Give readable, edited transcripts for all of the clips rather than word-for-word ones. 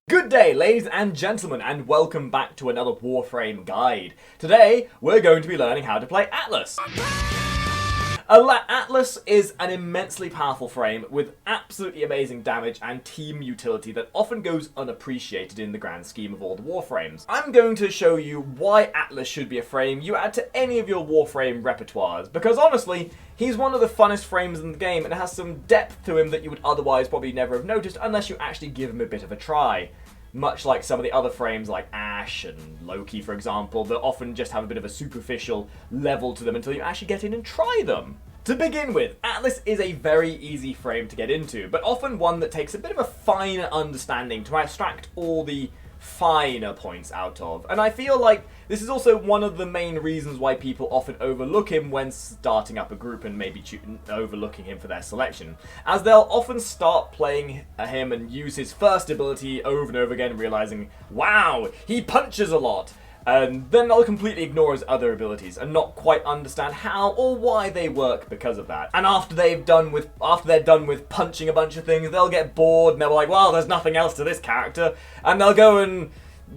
Good day, ladies and gentlemen, and welcome back to another Warframe guide. Today, we're going to be learning how to play Atlas. Atlas is an immensely powerful frame with absolutely amazing damage and team utility that often goes unappreciated in the grand scheme of all the Warframes. I'm going to show you why Atlas should be a frame you add to any of your Warframe repertoires, because honestly, he's one of the funnest frames in the game and has some depth to him that you would otherwise probably never have noticed unless you actually give him a bit of a try. Much like some of the other frames like Ashe and Loki, for example, that often just have a bit of a superficial level to them until you actually get in and try them. To begin with, Atlas is a very easy frame to get into, but often one that takes a bit of a finer understanding to extract all the finer points out of. And I feel like this is also one of the main reasons why people often overlook him when starting up a group and maybe overlooking him for their selection, as they'll often start playing him and use his first ability over and over again, realizing, wow, he punches a lot. And then they'll completely ignore his other abilities and not quite understand how or why they work because of that. And after they're done with punching a bunch of things, they'll get bored and they'll be like, well, there's nothing else to this character, and they'll go and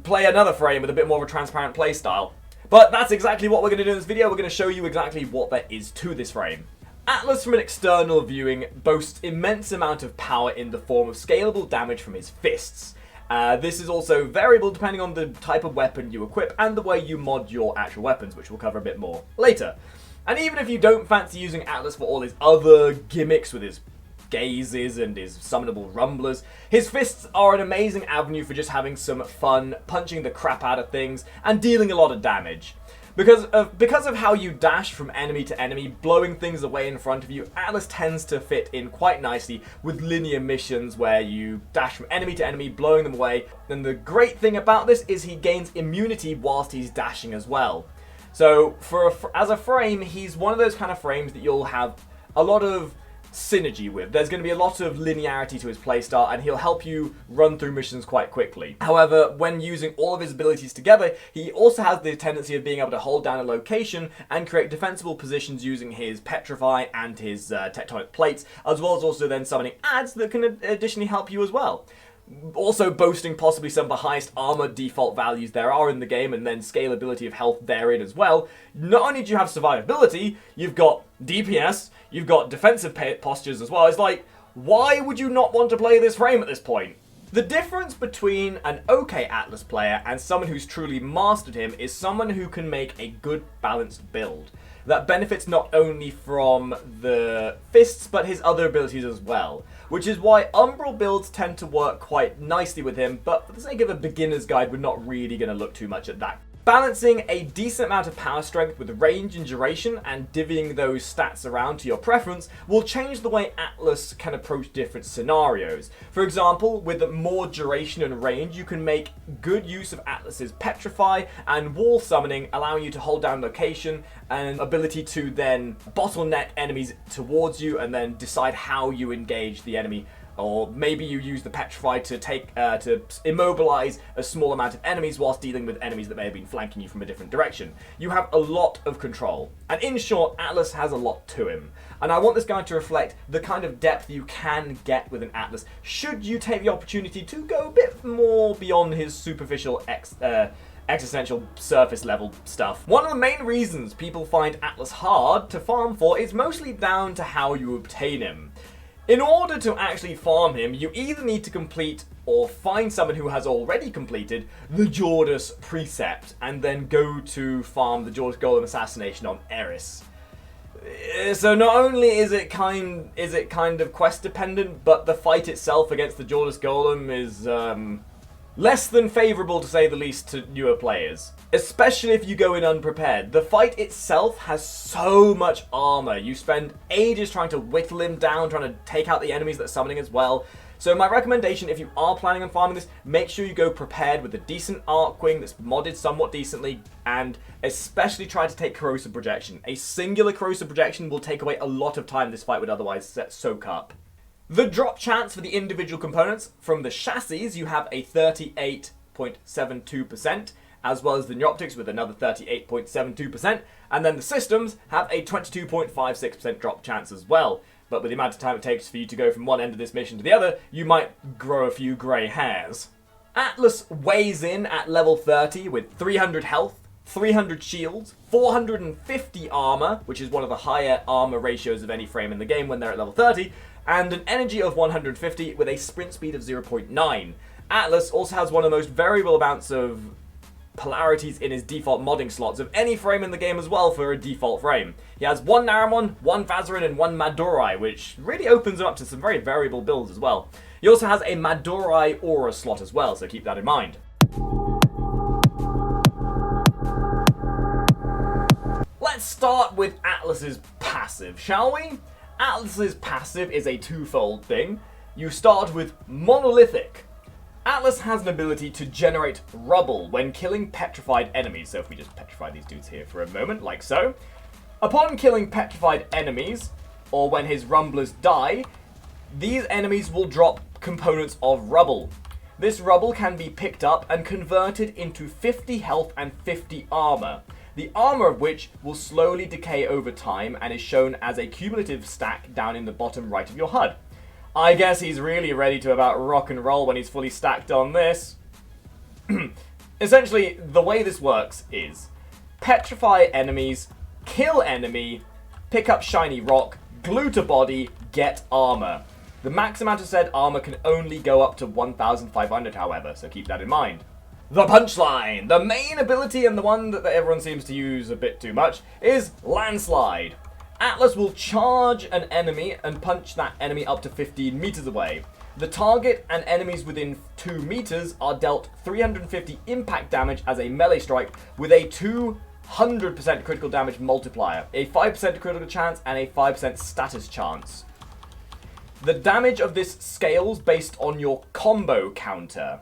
play another frame with a bit more of a transparent playstyle. But that's exactly what we're going to do in this video. We're going to show you exactly what there is to this frame. Atlas, from an external viewing, boasts immense amount of power in the form of scalable damage from his fists. This is also variable depending on the type of weapon you equip and the way you mod your actual weapons, which we'll cover a bit more later. And even if you don't fancy using Atlas for all his other gimmicks with his gazes and his summonable rumblers, his fists are an amazing avenue for just having some fun, punching the crap out of things, and dealing a lot of damage. Because of how you dash from enemy to enemy, blowing things away in front of you, Atlas tends to fit in quite nicely with linear missions where you dash from enemy to enemy, blowing them away. And the great thing about this is he gains immunity whilst he's dashing as well. So as a frame, he's one of those kind of frames that you'll have a lot of synergy with. There's going to be a lot of linearity to his playstyle and he'll help you run through missions quite quickly. However, when using all of his abilities together, he also has the tendency of being able to hold down a location and create defensible positions using his petrify and his tectonic plates, as well as also then summoning adds that can additionally help you as well. Also boasting possibly some of the highest armor default values there are in the game, and then scalability of health therein as well. Not only do you have survivability, you've got DPS, you've got defensive postures as well. It's like, why would you not want to play this frame at this point? The difference between an okay Atlas player and someone who's truly mastered him is someone who can make a good balanced build that benefits not only from the fists but his other abilities as well, which is why umbral builds tend to work quite nicely with him, but for the sake of a beginner's guide, we're not really going to look too much at that. Balancing a decent amount of power strength with range and duration and divvying those stats around to your preference will change the way Atlas can approach different scenarios. For example, with more duration and range, you can make good use of Atlas's petrify and wall summoning, allowing you to hold down location and ability to then bottleneck enemies towards you and then decide how you engage the enemy. Or maybe you use the petrify to immobilize a small amount of enemies whilst dealing with enemies that may have been flanking you from a different direction. You have a lot of control. And in short, Atlas has a lot to him. And I want this guide to reflect the kind of depth you can get with an Atlas should you take the opportunity to go a bit more beyond his superficial existential surface level stuff. One of the main reasons people find Atlas hard to farm for is mostly down to how you obtain him. In order to actually farm him, you either need to complete or find someone who has already completed the Jordus Precept and then go to farm the Jordus Golem Assassination on Eris. So not only is it kind of quest dependent, but the fight itself against the Jordus Golem is less than favourable, to say the least, to newer players. Especially if you go in unprepared. The fight itself has so much armor. You spend ages trying to whittle him down, trying to take out the enemies that are summoning as well. So my recommendation, if you are planning on farming this, make sure you go prepared with a decent Archwing that's modded somewhat decently, and especially try to take Corrosive Projection. A singular Corrosive Projection will take away a lot of time this fight would otherwise soak up. The drop chance for the individual components: from the chassis, you have a 38.72%, as well as the Neoptics with another 38.72%, and then the systems have a 22.56% drop chance as well. but with the amount of time it takes for you to go from one end of this mission to the other, you might grow a few grey hairs. Atlas weighs in at level 30 with 300 health, 300 shields, 450 armor, which is one of the higher armor ratios of any frame in the game when they're at level 30, and an energy of 150 with a sprint speed of 0.9. Atlas also has one of the most variable amounts of polarities in his default modding slots of any frame in the game as well for a default frame. He has one Naramon, one Vazarin, and one Madurai, which really opens him up to some very variable builds as well. He also has a Madurai aura slot as well, so keep that in mind. Let's start with Atlas's passive, shall we? Atlas's passive is a twofold thing. You start with Monolithic. Atlas has an ability to generate rubble when killing petrified enemies. So if we just petrify these dudes here for a moment, like so. Upon killing petrified enemies, or when his rumblers die, these enemies will drop components of rubble. This rubble can be picked up and converted into 50 health and 50 armor. The armor of which will slowly decay over time and is shown as a cumulative stack down in the bottom right of your HUD. I guess he's really ready to about rock and roll when he's fully stacked on this. Essentially, the way this works is petrify enemies, kill enemy, pick up shiny rock, glue to body, get armor. The max amount of said armor can only go up to 1,500, however, so keep that in mind. The punchline! The main ability, and the one that everyone seems to use a bit too much, is Landslide. Atlas will charge an enemy and punch that enemy up to 15 meters away. The target and enemies within 2 meters are dealt 350 impact damage as a melee strike with a 200% critical damage multiplier, a 5% critical chance, and a 5% status chance. The damage of this scales based on your combo counter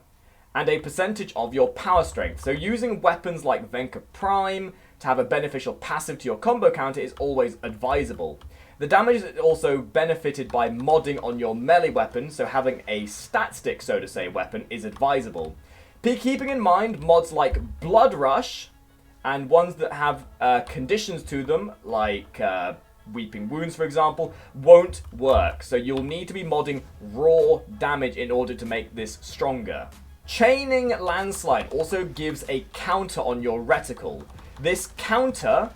and a percentage of your power strength. So using weapons like Venka Prime to have a beneficial passive to your combo counter is always advisable. The damage is also benefited by modding on your melee weapon, so having a stat stick, so to say, weapon is advisable. Keeping in mind mods like Blood Rush and ones that have conditions to them, like Weeping Wounds, for example, won't work. So you'll need to be modding raw damage in order to make this stronger. Chaining Landslide also gives a counter on your reticle. This counter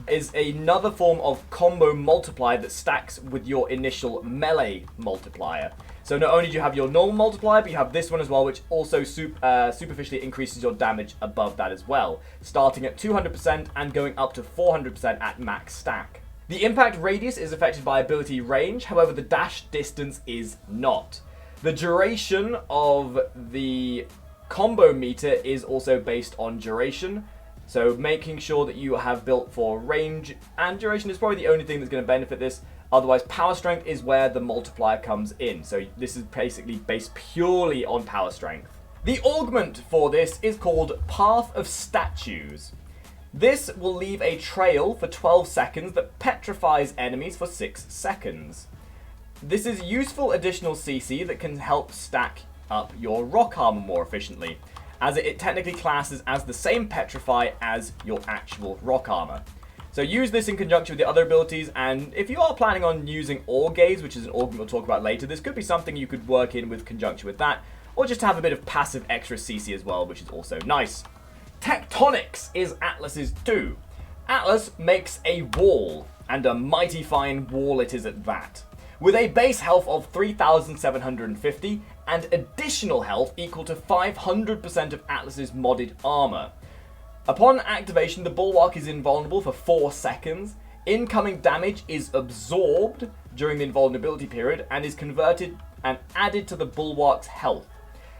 is another form of combo multiplier that stacks with your initial melee multiplier. So not only do you have your normal multiplier, but you have this one as well, which also superficially increases your damage above that as well, starting at 200% and going up to 400% at max stack. The impact radius is affected by ability range, however the dash distance is not. The duration of the combo meter is also based on duration, so making sure that you have built for range and duration is probably the only thing that's going to benefit this. Otherwise, power strength is where the multiplier comes in, so this is basically based purely on power strength. The augment for this is called Path of Statues. This will leave a trail for 12 seconds that petrifies enemies for 6 seconds. This is useful additional CC that can help stack up your rock armor more efficiently, as it technically classes as the same petrify as your actual rock armor. So use this in conjunction with the other abilities, and if you are planning on using Gaze, which is an augment we'll talk about later, this could be something you could work in with conjunction with that, or just have a bit of passive extra CC as well, which is also nice. Tectonics is Atlas's too. Atlas makes a wall, and a mighty fine wall it is at that, with a base health of 3,750 and additional health equal to 500% of Atlas's modded armor. Upon activation, the bulwark is invulnerable for 4 seconds. Incoming damage is absorbed during the invulnerability period and is converted and added to the bulwark's health.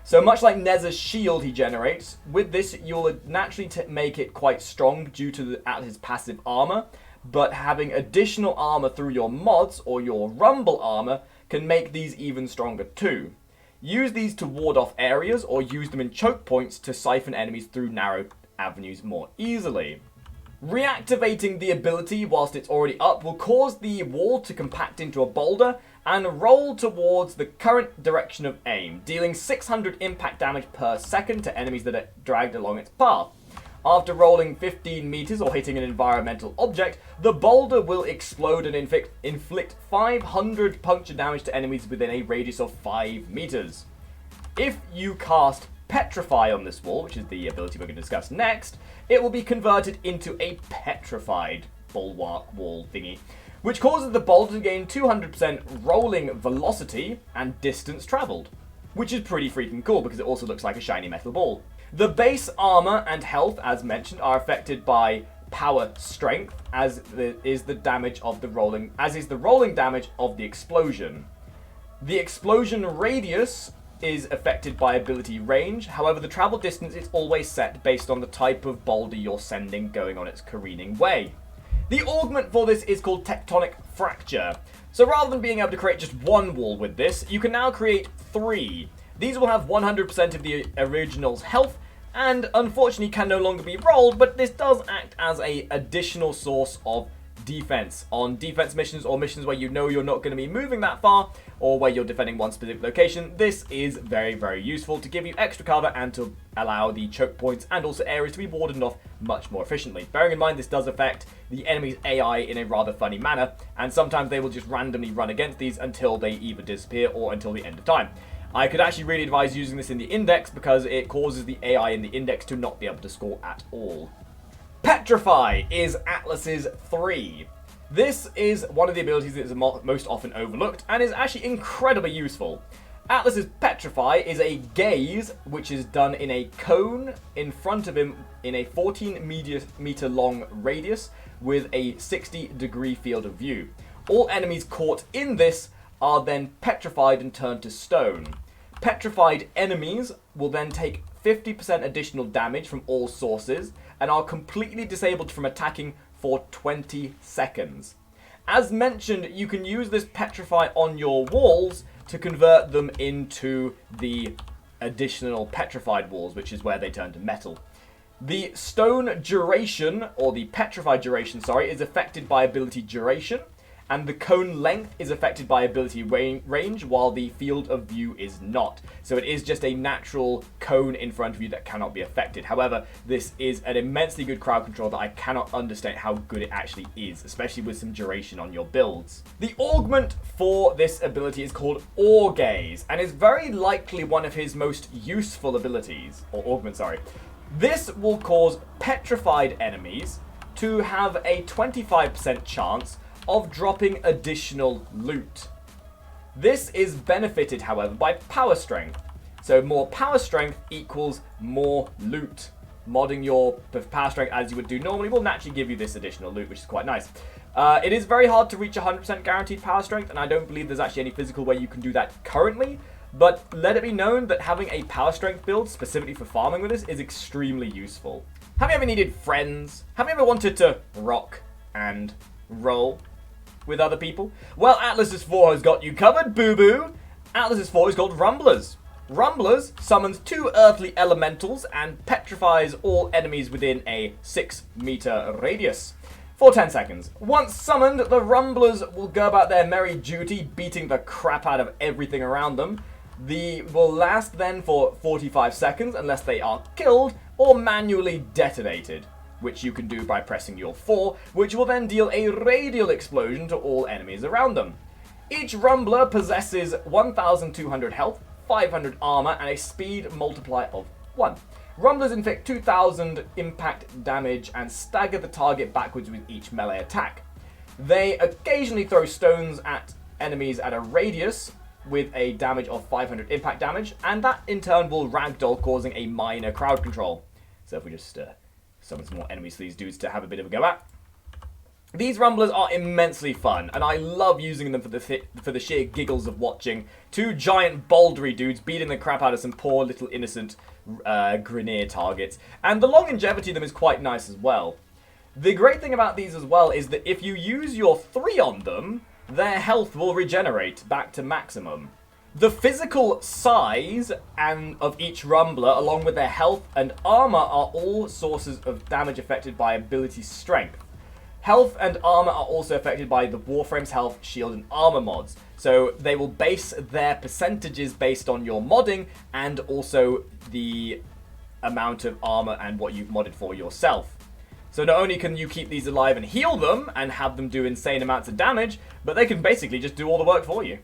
So much like Nezza's shield he generates, with this you'll naturally make it quite strong due to Atlas's passive armor, but having additional armor through your mods or your rumble armor can make these even stronger too. Use these to ward off areas or use them in choke points to siphon enemies through narrow avenues more easily. Reactivating the ability whilst it's already up will cause the wall to compact into a boulder and roll towards the current direction of aim, dealing 600 impact damage per second to enemies that are dragged along its path. After rolling 15 meters or hitting an environmental object, the boulder will explode and inflict 500 puncture damage to enemies within a radius of 5 meters. If you cast Petrify on this wall, which is the ability we're going to discuss next, it will be converted into a petrified bulwark wall thingy, which causes the boulder to gain 200% rolling velocity and distance traveled, which is pretty freaking cool because it also looks like a shiny metal ball. The base armor and health, as mentioned, are affected by power strength, as is the rolling damage of the explosion. The explosion radius is affected by ability range. However, the travel distance is always set based on the type of boulder you're sending going on its careening way. The augment for this is called Tectonic Fracture. So rather than being able to create just one wall with this, you can now create 3. These will have 100% of the original's health, and unfortunately can no longer be rolled, but this does act as an additional source of defense on defense missions or missions where you know you're not going to be moving that far, or where you're defending one specific location. This is very, very useful to give you extra cover and to allow the choke points and also areas to be warded off much more efficiently. Bearing in mind this does affect the enemy's AI in a rather funny manner, and sometimes they will just randomly run against these until they either disappear or until the end of time. I could actually really advise using this in the index because it causes the AI in the index to not be able to score at all. Petrify is Atlas's 3. This is one of the abilities that is most often overlooked and is actually incredibly useful. Atlas's Petrify is a gaze which is done in a cone in front of him in a 14 meter long radius with a 60-degree field of view. All enemies caught in this are then petrified and turned to stone. Petrified enemies will then take 50% additional damage from all sources and are completely disabled from attacking for 20 seconds. As mentioned, you can use this Petrify on your walls to convert them into the additional petrified walls, which is where they turn to metal. The stone duration, or the petrified duration, is affected by ability duration, and the cone length is affected by ability range, while the field of view is not. So it is just a natural cone in front of you that cannot be affected. However, this is an immensely good crowd control that I cannot understate how good it actually is, especially with some duration on your builds. The augment for this ability is called Gaze, and is very likely one of his most useful abilities, or augment, sorry. This will cause petrified enemies to have a 25% chance of dropping additional loot. This is benefited, however, by power strength. So more power strength equals more loot. Modding your power strength as you would do normally will naturally give you this additional loot, which is quite nice. It is very hard to reach 100% guaranteed power strength, and I don't believe there's actually any physical way you can do that currently. But let it be known that having a power strength build specifically for farming with this is extremely useful. Have you ever needed friends? Have you ever wanted to rock and roll with other people? Well, Atlas's 4 has got you covered, boo-boo. Atlas's 4 is called Rumblers. Rumblers summons 2 earthly elementals and petrifies all enemies within a 6-meter radius for 10 seconds. Once summoned, the Rumblers will go about their merry duty, beating the crap out of everything around them. They will last then for 45 seconds unless they are killed or manually detonated, which you can do by pressing your 4, which will then deal a radial explosion to all enemies around them. Each Rumbler possesses 1,200 health, 500 armor, and a speed multiplier of 1. Rumblers inflict 2,000 impact damage and stagger the target backwards with each melee attack. They occasionally throw stones at enemies at a radius with a damage of 500 impact damage, and that in turn will ragdoll, causing a minor crowd control. So if we just summon some more enemies for these dudes to have a bit of a go at. These Rumblers are immensely fun, and I love using them for the sheer giggles of watching 2 giant bouldery dudes beating the crap out of some poor little innocent Grineer targets. And the longevity of them is quite nice as well. The great thing about these as well is that if you use your 3 on them, their health will regenerate back to maximum. The physical size of each Rumbler, along with their health and armor, are all sources of damage affected by ability strength. Health and armor are also affected by the Warframe's health, shield, and armor mods. So they will base their percentages based on your modding and also the amount of armor and what you've modded for yourself. So not only can you keep these alive and heal them and have them do insane amounts of damage, but they can basically just do all the work for you.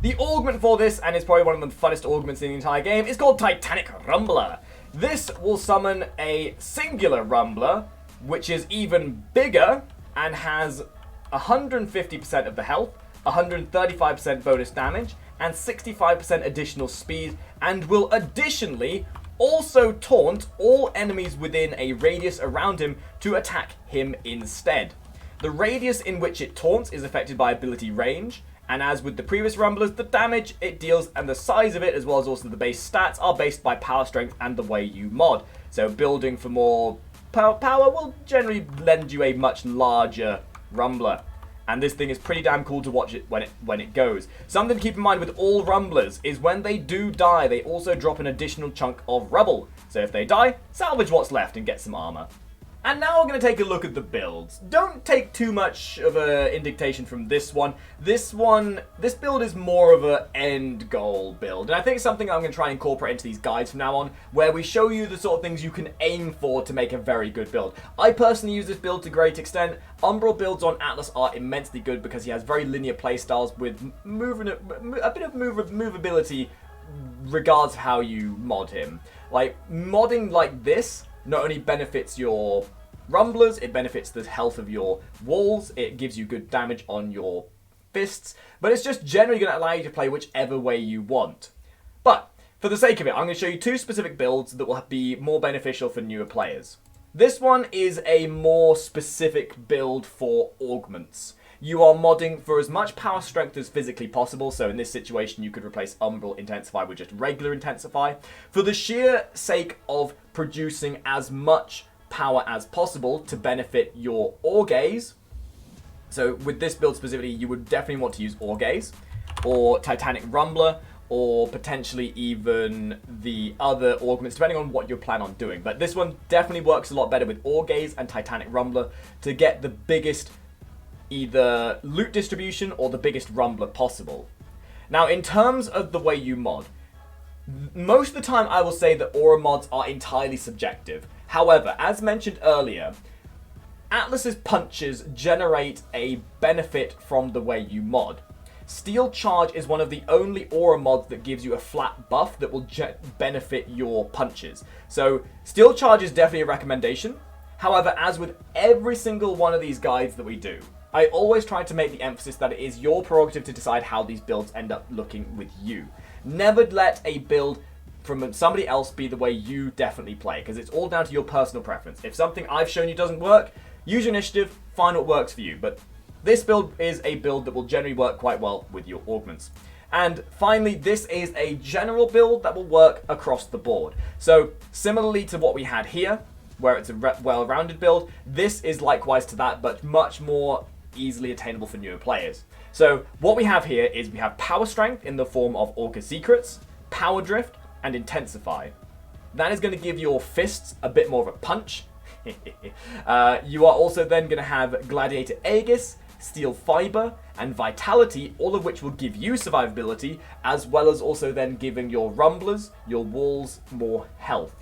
The augment for this, and it's probably one of the funnest augments in the entire game, is called Tectonic Rumbler. This will summon a singular Rumbler, which is even bigger and has 150% of the health, 135% bonus damage, and 65% additional speed, and will additionally also taunt all enemies within a radius around him to attack him instead. The radius in which it taunts is affected by ability range, and as with the previous Rumblers, the damage it deals and the size of it, as well as also the base stats, are based by power strength and the way you mod. So building for more power will generally lend you a much larger Rumbler. And this thing is pretty damn cool to watch it when it goes. Something to keep in mind with all Rumblers is when they do die, they also drop an additional chunk of rubble. So if they die, salvage what's left and get some armor. And now we're going to take a look at the builds. Don't take too much of an indication from this one. This build is more of an end goal build. And I think it's something I'm going to try and incorporate into these guides from now on, where we show you the sort of things you can aim for to make a very good build. I personally use this build to a great extent. Umbral builds on Atlas are immensely good because he has very linear playstyles with a bit of movability regards how you mod him. Like, modding like this not only benefits your Rumblers, it benefits the health of your walls, it gives you good damage on your fists, but it's just generally going to allow you to play whichever way you want. But, for the sake of it, I'm going to show you two specific builds that will be more beneficial for newer players. This one is a more specific build for augments. You are modding for as much power strength as physically possible, so in this situation you could replace Umbral Intensify with just regular Intensify, for the sheer sake of producing as much power as possible to benefit your Orgaze. So with this build specifically, you would definitely want to use Orgaze, or Tectonic Rumbler, or potentially even the other augments, depending on what you plan on doing. But this one definitely works a lot better with Orgaze and Tectonic Rumbler to get the biggest either loot distribution or the biggest Rumbler possible. Now, in terms of the way you mod, most of the time I will say that aura mods are entirely subjective. However, as mentioned earlier, Atlas's punches generate a benefit from the way you mod. Steel Charge is one of the only aura mods that gives you a flat buff that will benefit your punches. So, Steel Charge is definitely a recommendation. However, as with every single one of these guides that we do, I always try to make the emphasis that it is your prerogative to decide how these builds end up looking with you. Never let a build from somebody else be the way you definitely play, because it's all down to your personal preference. If something I've shown you doesn't work, use your initiative, find what works for you. But this build is a build that will generally work quite well with your augments. And finally, this is a general build that will work across the board. So similarly to what we had here, where it's a well-rounded build, this is likewise to that, but much more easily attainable for newer players. So what we have here is we have power strength in the form of Orca Secrets, power drift, and intensify. That is going to give your fists a bit more of a punch. You are also then going to have Gladiator Aegis, Steel Fiber, and Vitality, all of which will give you survivability, as well as also then giving your Rumblers, your walls, more health.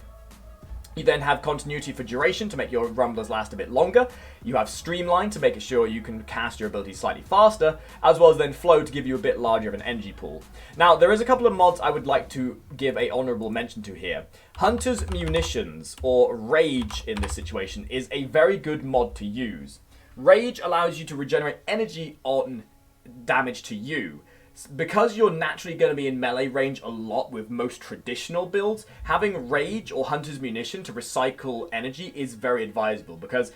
You then have Continuity for duration to make your Rumblers last a bit longer. You have Streamline to make sure you can cast your abilities slightly faster, as well as then Flow to give you a bit larger of an energy pool. Now, there is a couple of mods I would like to give a honourable mention to here. Hunter's Munitions, or Rage in this situation, is a very good mod to use. Rage allows you to regenerate energy on damage to you. Because you're naturally going to be in melee range a lot with most traditional builds, having Rage or Hunter's Munition to recycle energy is very advisable, because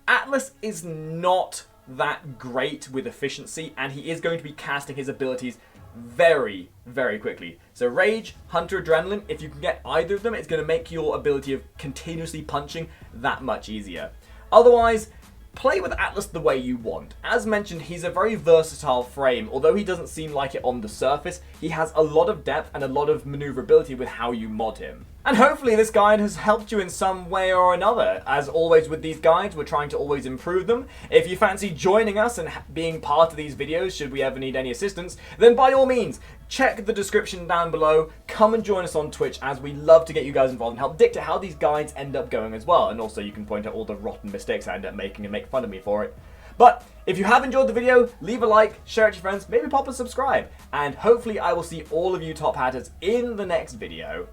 Atlas is not that great with efficiency, and he is going to be casting his abilities very, very quickly. So Rage, Hunter Adrenaline, if you can get either of them, it's going to make your ability of continuously punching that much easier. Otherwise, play with Atlas the way you want. As mentioned, he's a very versatile frame. Although he doesn't seem like it on the surface, he has a lot of depth and a lot of maneuverability with how you mod him. And hopefully this guide has helped you in some way or another. As always with these guides, we're trying to always improve them. If you fancy joining us and being part of these videos, should we ever need any assistance, then by all means, check the description down below. Come and join us on Twitch, as we love to get you guys involved and help dictate how these guides end up going as well. And also you can point out all the rotten mistakes I end up making and make fun of me for it. But if you have enjoyed the video, leave a like, share it to your friends, maybe pop a subscribe. And hopefully I will see all of you top hatters in the next video.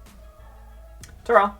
Ta-ra!